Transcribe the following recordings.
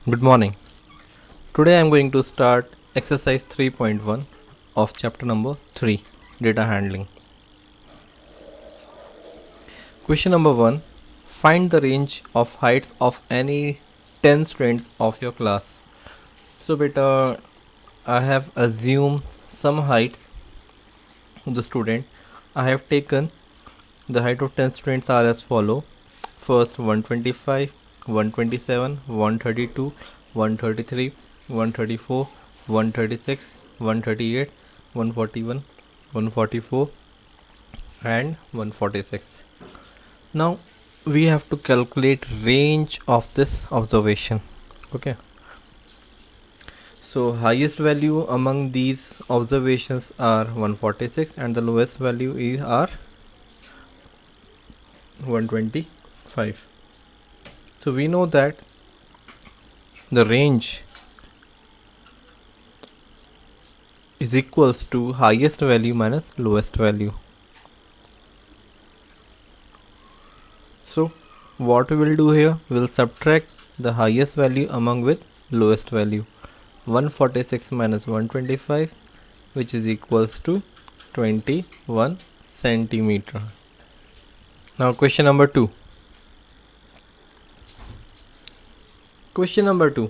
Good morning. Today I am going to start exercise 3.1 of chapter number 3, data handling. Question number 1. Find the range of heights of any 10 students of your class. So beta, I have assumed some heights of the student. I have taken the height of 10 students are as follow. First 125, 127, 132, 133, 134, 136, 138, 141, 144 and 146. Now we have to calculate range of this observation. Okay. So highest value among these observations are 146 and the lowest value is are 125. So we know that the range is equals to highest value minus lowest value. So what we will do here, we will subtract the highest value among with lowest value. 146 minus 125, which is equals to 21 centimeter. Now question number 2. Question number 2.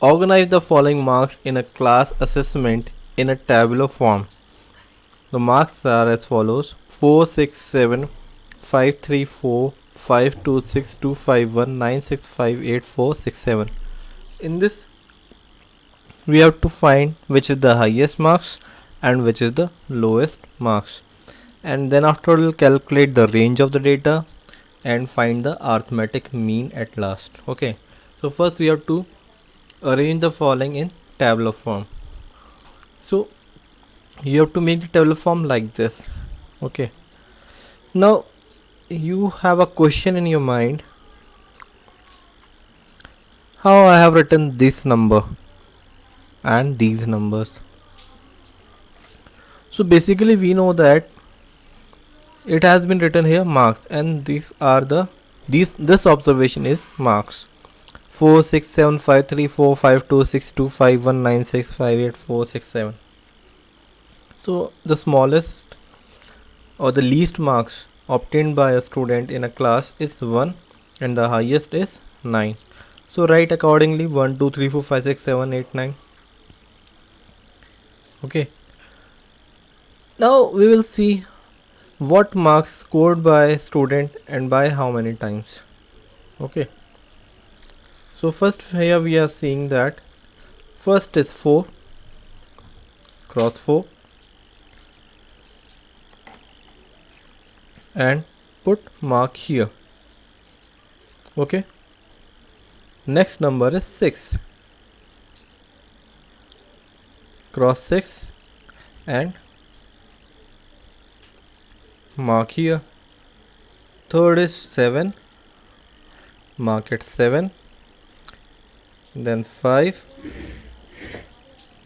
Organize the following marks in a class assessment in a tabular form. The marks are as follows: 4, 6, 7, 5, 3, 4, 5, 2, 6, 2, 5, 1, 9, 6, 5, 8, 4, 6, 7. In this, we have to find which is the highest marks and which is the lowest marks. And then after we'll calculate the range of the data and find the arithmetic mean at last. Okay. So first we have to arrange the following in tabular form. So you have to make the tabular form like this. Okay. Now you have a question in your mind, how I have written this number and these numbers. So basically we know that it has been written here marks, and these are the this observation is marks. 4, 6, 7, 5, 3, 4, 5, 2, 6, 2, 5, 1, 9, 6, 5, 8, 4, 6, 7. So the smallest or the least marks obtained by a student in a class is 1 and the highest is 9. So write accordingly 1, 2, 3, 4, 5, 6, 7, 8, 9. Okay. Now we will see what marks scored by student and by how many times. Okay. So first here we are seeing that first is 4, cross 4 and put mark here. Okay. Next number is 6, cross 6 and mark here. Third is 7, mark it 7. Then 5,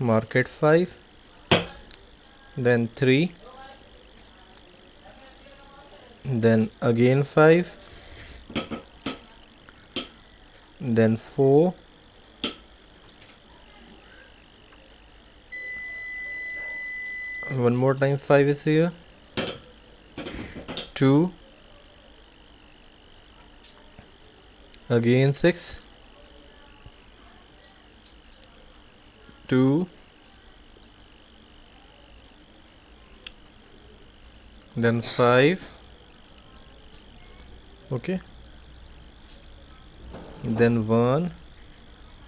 mark it 5. Then 3, then again 5, then 4, one more time 5 is here, 2, again 6, 2, then 5. Okay. Then 1,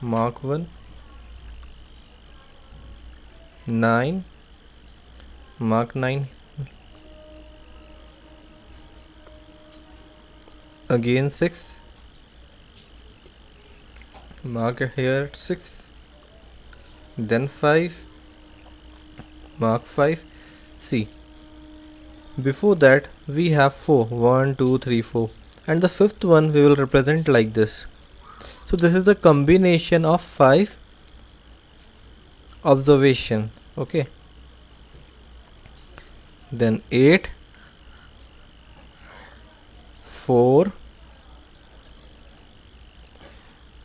mark 1, 9, mark 9, again 6, mark here 6, then 5, mark 5. See, before that we have 4, 1, 2, 3, 4, and the fifth one we will represent like this. So this is a combination of 5 observation. Okay. Then 8, 4,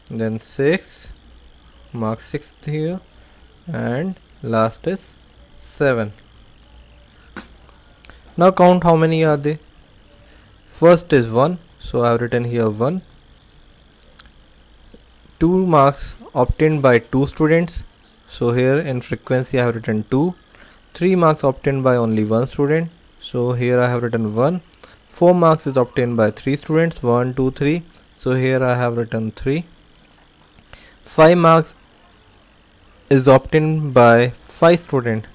then 6, mark 6 here, and last is 7. Now count how many are they. First is 1, so I have written here 1. 2 marks obtained by 2 students, so here in frequency I have written 2. 3 marks obtained by only 1 student, so here I have written 1. 4 marks is obtained by 3 students, 1, 2, 3, so here I have written 3. 5 marks is obtained by 5 students,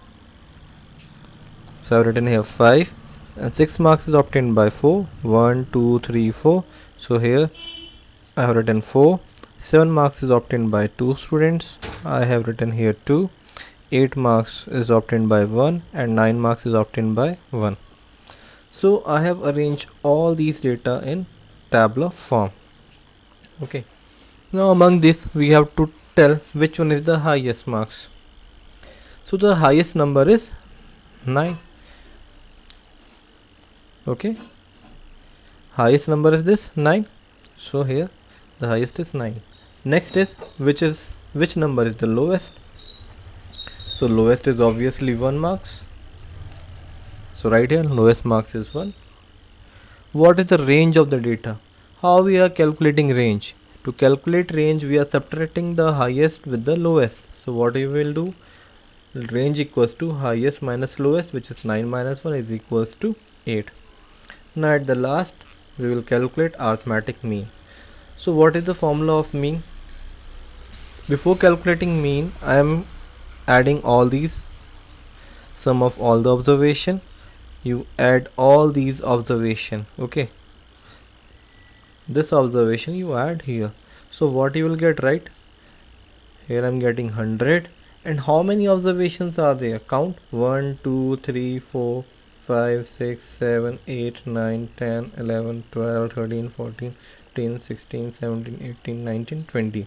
so I have written here 5. And 6 marks is obtained by 4, 1, 2, 3, 4, so here I have written 4. 7 marks is obtained by 2 students, I have written here 2. 8 marks is obtained by 1, and 9 marks is obtained by 1. So I have arranged all these data in tabular form. Okay. Now among this we have to tell which one is the highest marks. So the highest number is 9. Okay. Highest number is this 9. So here the highest is 9. Next is which number is the lowest. So lowest is obviously 1 marks. So right here lowest marks is 1. What is the range of the data? How we are calculating range? To calculate range we are subtracting the highest with the lowest. So what we will do? Range equals to highest minus lowest, which is 9 minus 1 is equals to 8. Now at the last we will calculate arithmetic mean. So what is the formula of mean? Before calculating mean I am adding all these, sum of all the observation. You add all these observation. Okay, this observation you add here. So what you will get, right? Here I am getting 100. And how many observations are there? Count 1, 2, 3, 4, 5, 6, 7, 8, 9, 10, 11, 12, 13, 14, 15, 16, 17, 18, 19, 20.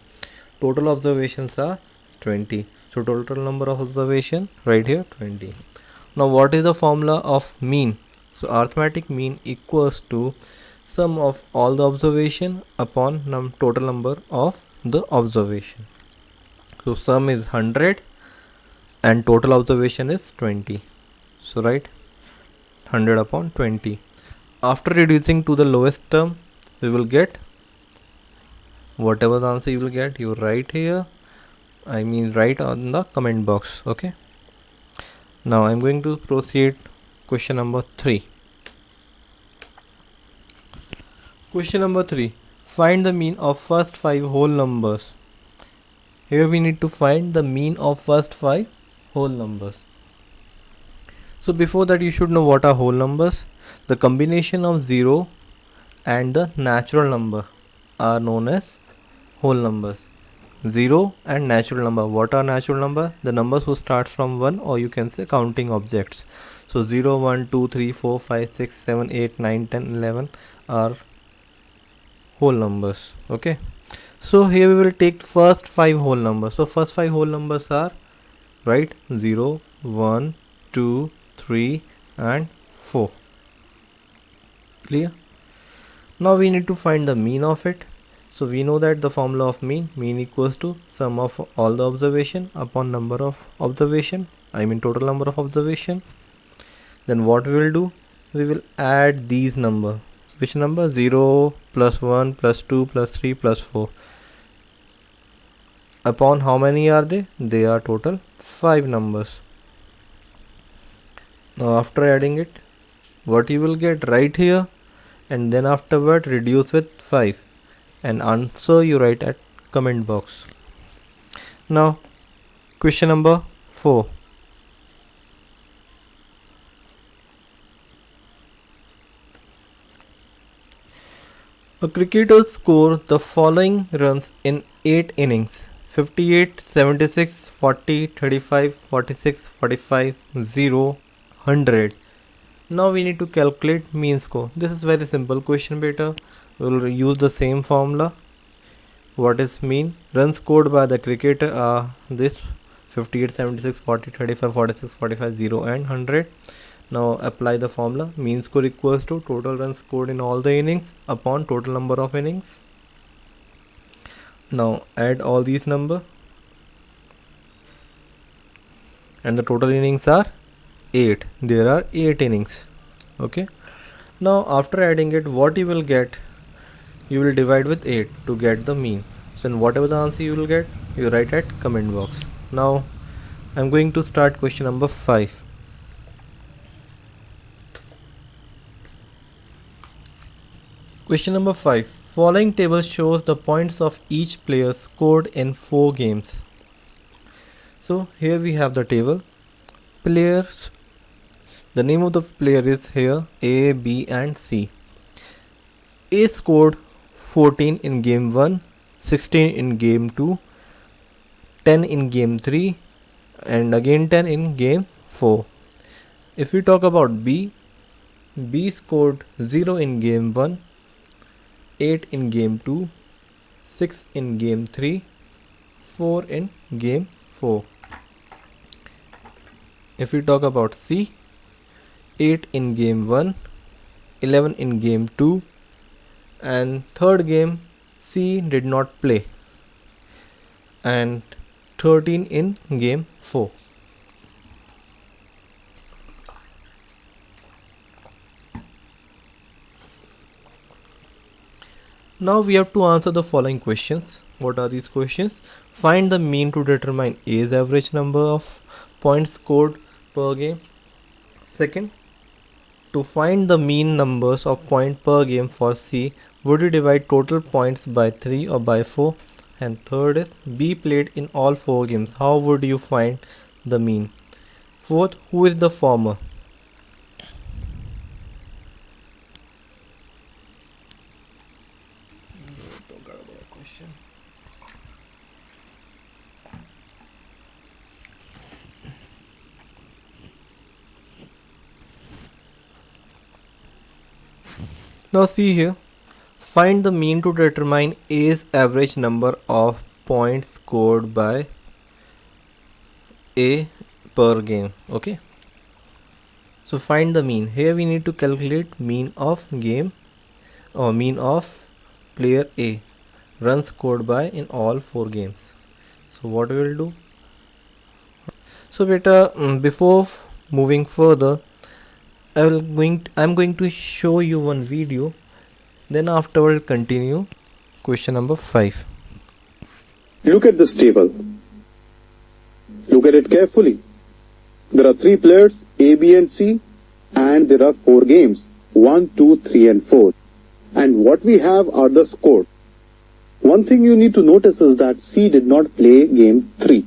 Total observations are 20. So total number of observation right here 20. Now what is the formula of mean? So arithmetic mean equals to sum of all the observation upon total number of the observation. So sum is 100 and total observation is 20. So write 100 upon 20. After reducing to the lowest term we will get whatever the answer you will get, you write here, I mean write on the comment box. Okay. Now I am going to proceed question number 3. Question number 3. Find the mean of first 5 whole numbers. Here we need to find the mean of first 5 whole numbers. So before that you should know what are whole numbers. The combination of 0 and the natural number are known as whole numbers. 0 and natural number. What are natural number? The numbers who start from 1, or you can say counting objects. So 0, 1, 2, 3, 4, 5, 6, 7, 8, 9, 10, 11 are whole numbers. Okay. So here we will take first 5 whole numbers. So first 5 whole numbers are, right, 0, 1, 2, 3 and 4. Clear? Now we need to find the mean of it. So we know that the formula of mean equals to sum of all the observation upon number of observation, I mean total number of observation. Then what we will do? We will add these number. Which number? 0 plus 1 plus 2 plus 3 plus 4. Upon how many are they? They are total 5 numbers. Now after adding it, what you will get, right here, and then afterward reduce with 5, and answer you write at comment box. Now question number 4. A cricketer scored the following runs in 8 innings: 58, 76, 40, 35, 46, 45, 0, 100. Now we need to calculate mean score. This is very simple question beta. We will use the same formula. What is mean? Runs scored by the cricketer are this: 58, 76, 40, 35, 46, 45, 0 and 100. Now apply the formula. Mean score equals to total runs scored in all the innings upon total number of innings. Now add all these number. and the total innings are 8. There are 8 innings. Okay. Now after adding it, what you will get, you will divide with 8 to get the mean. So in whatever the answer you will get, you write at comment box. Now I'm going to start question number 5. Question number 5. Following table shows the points of each player scored in 4 games. So here we have the table. Players, the name of the player is here A, B and C. A scored 14 in game 1, 16 in game 2, 10 in game 3 and again 10 in game 4. If we talk about B, B scored 0 in game 1, 8 in game 2, 6 in game 3, 4 in game 4. If we talk about C, 8 in game 1, 11 in game 2 and third game C did not play, and 13 in game 4. Now we have to answer the following questions. What are these questions? Find the mean to determine A's average number of points scored per game. Second, to find the mean numbers of points per game for C, would you divide total points by 3 or by 4? And third is, B played in all 4 games. How would you find the mean? Fourth, who is the former? Now see here, find the mean to determine A's average number of points scored by A per game. Okay. So find the mean. Here we need to calculate mean of game or mean of player A, runs scored by in all 4 games. So what we will do? So beta, before moving further, I'm going to show you one video, then after we'll continue question number 5. Look at this table. Look at it carefully. There are 3 players, A, B and C, and there are 4 games, 1, 2, 3 and 4. And what we have are the scores. One thing you need to notice is that C did not play game 3.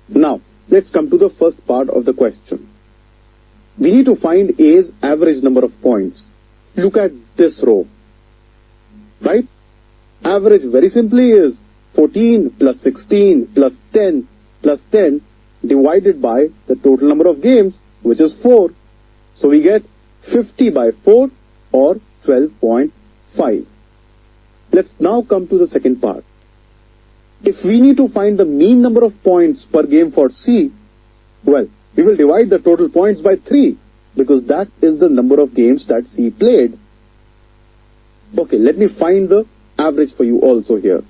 Now, let's come to the first part of the question. We need to find A's average number of points. Look at this row. Right? Average very simply is 14 plus 16 plus 10 plus 10 divided by the total number of games, which is 4. So we get 50 by 4 or 12.5. Let's now come to the second part. If we need to find the mean number of points per game for C, well, we will divide the total points by 3 because that is the number of games that C played. Okay, let me find the average for you also here.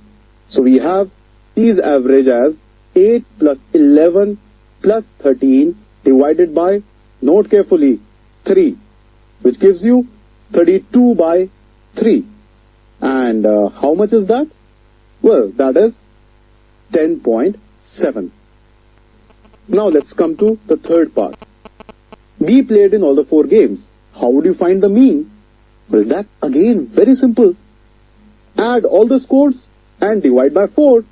So we have C's average as 8 plus 11 plus 13 divided by, note carefully, 3, which gives you 32 by 3. And how much is that? Well, that is 10.7. Now let's come to the third part. B played in all the 4 games. How would you find the mean? Well, that again very simple. Add all the scores and divide by 4.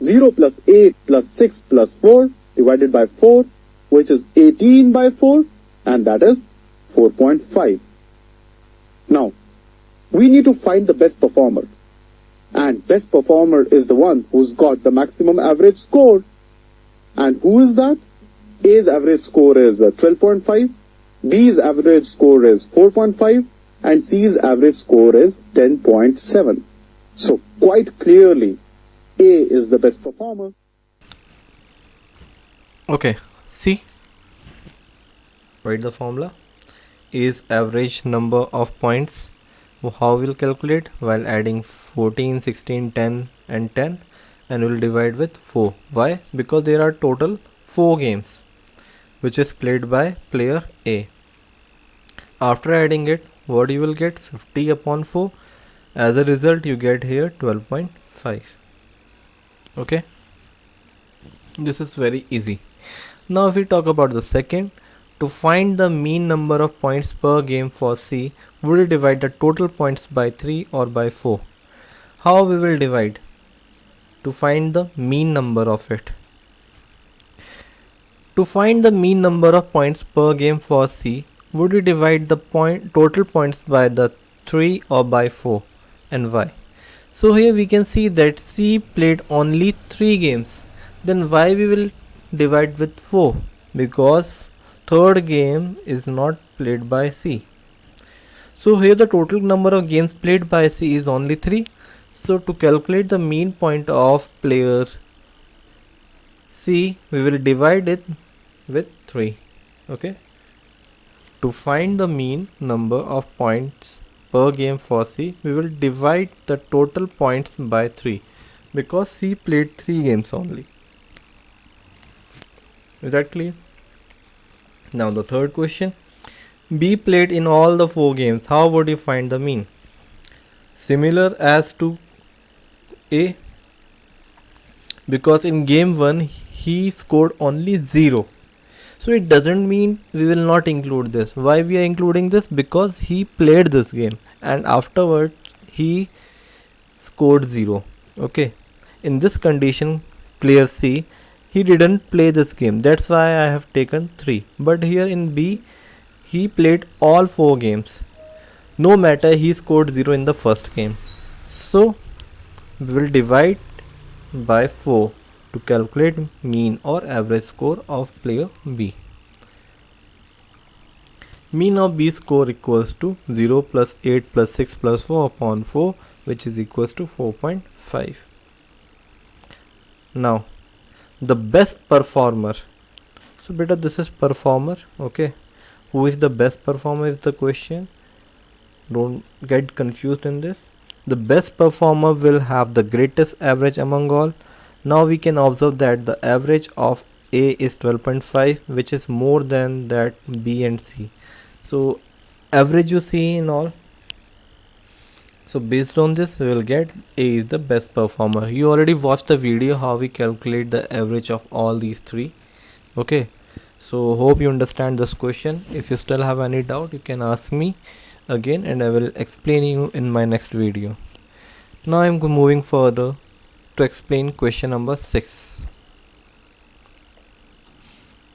0 plus 8 plus 6 plus 4 divided by 4, which is 18 by 4, and that is 4.5. Now, we need to find the best performer. And best performer is the one who's got the maximum average score. And who is that? A's average score is 12.5, B's average score is 4.5, and C's average score is 10.7. So quite clearly, A is the best performer. Okay, see, write the formula. Is average number of points. How we'll calculate? While adding 14, 16, 10 and 10, and we'll divide with 4. Why? Because there are total 4 games. which is played by player A. After adding it, what you will get? 50 upon 4. As a result, you get here 12.5. Okay, this is very easy. Now if we talk about the second, to find the mean number of points per game for C, would you divide the total points by 3 or by 4? How we will divide to find the mean number of it? To find the mean number of points per game for C, would you divide the total points by the 3 or by 4, and why? So here we can see that C played only 3 games. Then why we will divide with 4? Because third game is not played by C. So here the total number of games played by C is only 3. So to calculate the mean point of player C, we will divide it with 3. Okay. To find the mean number of points per game for C, we will divide the total points by 3 because C played 3 games only. Is that clear? Now the third question. B played in all the 4 games. How would you find the mean? Similar as to A, because in game 1 he scored only 0. So it doesn't mean we will not include this. Why we are including this? Because he played this game and afterwards he scored 0. Okay. In this condition, player C, he didn't play this game. That's why I have taken 3. But here in B, he played all 4 games. No matter he scored 0 in the first game. So we will divide by 4 to calculate mean or average score of player B. Mean of B score equals to 0 plus 8 plus 6 plus 4 upon 4, which is equals to 4.5. Now the best performer. So beta, this is performer. Okay, who is the best performer is the question. Don't get confused in this. The best performer will have the greatest average among all. Now we can observe that the average of A is 12.5, which is more than that B and C. So average you see in all. So based on this we will get A is the best performer. You already watched the video how we calculate the average of all these 3. Okay, so hope you understand this question. If you still have any doubt, you can ask me again and I will explain you in my next video. Now I am moving further to explain question number 6.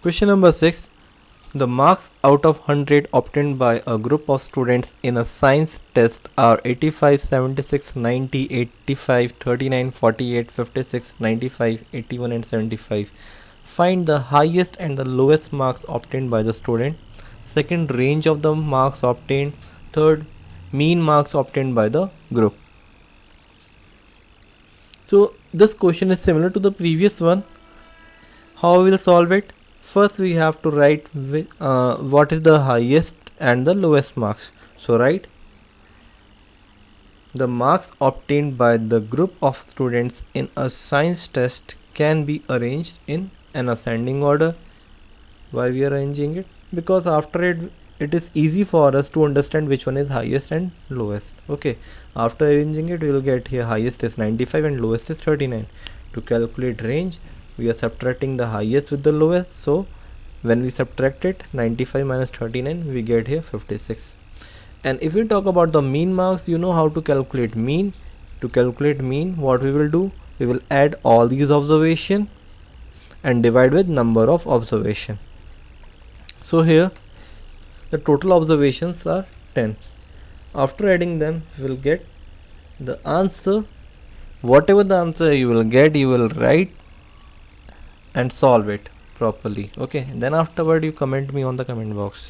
Question number 6. The marks out of 100 obtained by a group of students in a science test are 85, 76, 90, 85, 39, 48, 56, 95, 81 and 75. Find the highest and the lowest marks obtained by the student. Second, range of the marks obtained. Third, mean marks obtained by the group. So this question is similar to the previous one. How we will solve it? First we have to write what is the highest and the lowest marks. So write the marks obtained by the group of students in a science test can be arranged in an ascending order. Why we are arranging it? Because after it is easy for us to understand which one is highest and lowest. Okay, after arranging it we will get here highest is 95 and lowest is 39. To calculate range, we are subtracting the highest with the lowest. So when we subtract it, 95 minus 39, we get here 56. And if we talk about the mean marks, you know how to calculate mean. To calculate mean, what we will do? We will add all these observations and divide with number of observation. So here the total observations are 10. After adding them, we will get the answer. Whatever the answer you will get, you will write and solve it properly. Okay, then afterward you comment me on the comment box.